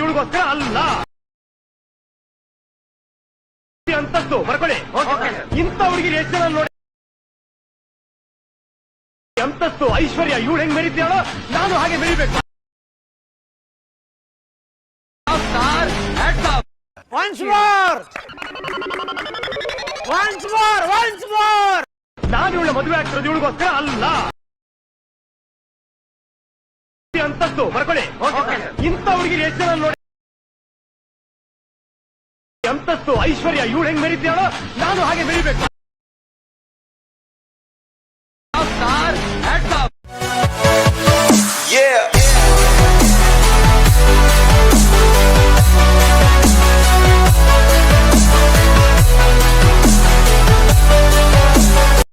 ಇವಳಿಗೋಸ್ಕರ ಅಲ್ಲ. ಅಂತಸ್ತು ಬರ್ಕೊಳ್ಳಿ. ಇಂಥ ಹುಡುಗಿರಿ ಎಷ್ಟು ಜನ ನೋಡಿ. ಅಂತಸ್ತು ಐಶ್ವರ್ಯ ಇವಳು ಹೆಂಗ್ ಮೆರೀತಾಳೋ ನಾನು ಹಾಗೆ ಮೆರಿಬೇಕು. ನಾನು ಇವಳ ಮದುವೆ ಆಗ್ತಿರೋದು ಇವಳಿಗೋಸ್ಕರ ಅಲ್ಲ. ಅಂತಸ್ತು ಬರ್ಕೊಳ್ಳಿ. ಇಂಥ ಹುಡುಗಿರಿ ಎಷ್ಟು ಜನ ನೋಡಿ. ಅಂತಸ್ತು ಐಶ್ವರ್ಯ ಇವಳು ಹೆಂಗ್ ಮೆರೀತಾಳೋ ನಾನು ಹಾಗೆ ಮೆರಿಬೇಕು.